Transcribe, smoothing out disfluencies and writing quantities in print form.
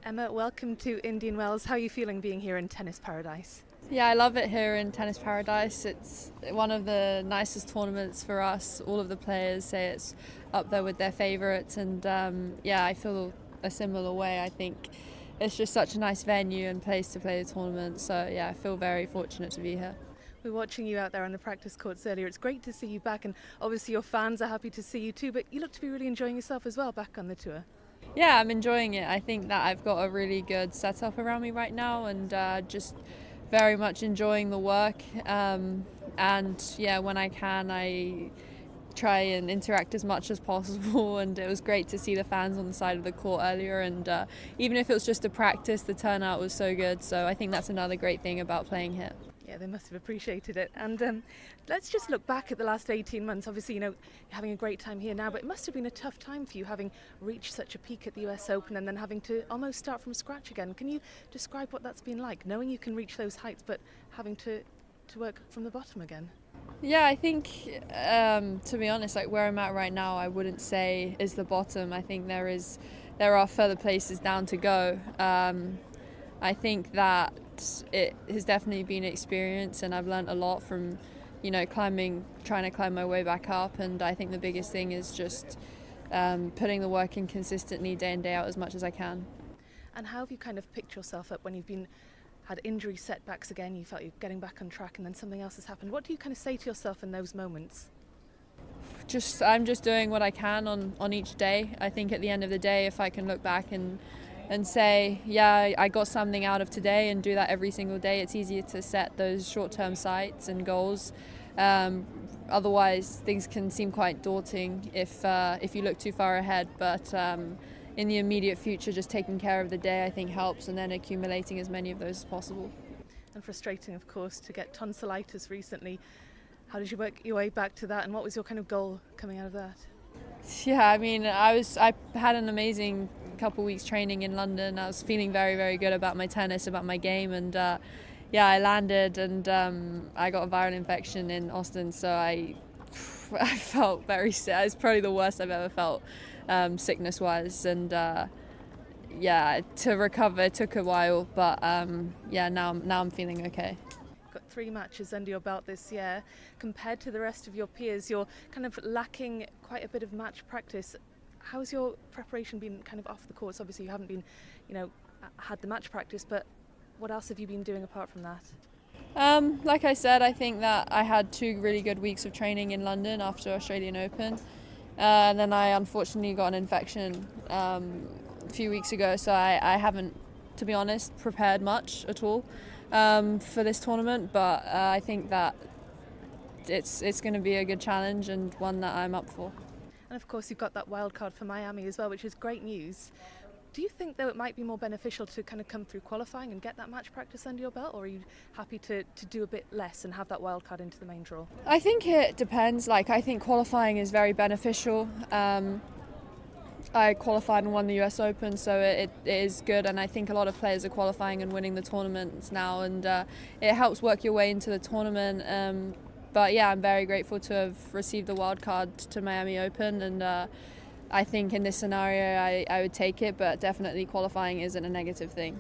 Emma, welcome to Indian Wells. How are you feeling being here in Tennis Paradise? Yeah, I love it here in Tennis Paradise. It's one of the nicest tournaments for us. All of the players say it's up there with their favourites, and yeah, I feel a similar way. I think it's just such a nice venue and place to play the tournament. So yeah, I feel very fortunate to be here. We're watching you out there on the practice courts earlier. It's great to see you back, and obviously your fans are happy to see you too, but you look to be really enjoying yourself as well back on the tour. Yeah, I'm enjoying it. I think that I've got a really good setup around me right now, and just very much enjoying the work. And yeah, when I can, I try and interact as much as possible. And it was great to see the fans on the side of the court earlier. And even if it was just a practice, the turnout was so good. So I think that's another great thing about playing here. Yeah, they must have appreciated it. And let's just look back at the last 18 months. Obviously, you're having a great time here now, but it must have been a tough time for you having reached such a peak at the US Open and then having to almost start from scratch again. Can you describe what that's been like, knowing you can reach those heights, but having to work from the bottom again? Yeah, I think to be honest, like where I'm at right now, I wouldn't say is the bottom. I think there are further places down to go. I think that it has definitely been an experience, and I've learned a lot from, trying to climb my way back up. And I think the biggest thing is just putting the work in consistently, day in, day out, as much as I can. And how have you kind of picked yourself up when you've had injury setbacks again, you felt you're getting back on track and then something else has happened? What do you kind of say to yourself in those moments? I'm just doing what I can on each day. I think at the end of the day, if I can look back and say, yeah, I got something out of today, and do that every single day, it's easier to set those short-term sights and goals. Otherwise, things can seem quite daunting if you look too far ahead. But in the immediate future, just taking care of the day, I think, helps, and then accumulating as many of those as possible. And frustrating, of course, to get tonsillitis recently. How did you work your way back to that, and what was your kind of goal coming out of that? Yeah, I mean, I had an amazing couple weeks training in London. I was feeling very, very good about my tennis, about my game, and yeah, I landed and I got a viral infection in Austin, so I felt very sick. It's probably the worst I've ever felt, sickness-wise, and yeah, to recover it took a while, but yeah, now I'm feeling okay. Got 3 matches under your belt this year. Compared to the rest of your peers, you're kind of lacking quite a bit of match practice. How's your preparation been kind of off the courts? Obviously you haven't been, had the match practice, but what else have you been doing apart from that? Like I said, I think that I had 2 really good weeks of training in London after Australian Open. And then I unfortunately got an infection a few weeks ago, so I haven't, to be honest, prepared much at all for this tournament. But I think that it's going to be a good challenge and one that I'm up for. And of course you've got that wild card for Miami as well, which is great news. Do you think, though, it might be more beneficial to kind of come through qualifying and get that match practice under your belt, or are you happy to do a bit less and have that wild card into the main draw? I think it depends. I think qualifying is very beneficial. I qualified and won the US Open, so it is good, and I think a lot of players are qualifying and winning the tournaments now, and it helps work your way into the tournament. But yeah, I'm very grateful to have received the wild card to Miami Open, and I think in this scenario I would take it, but definitely qualifying isn't a negative thing.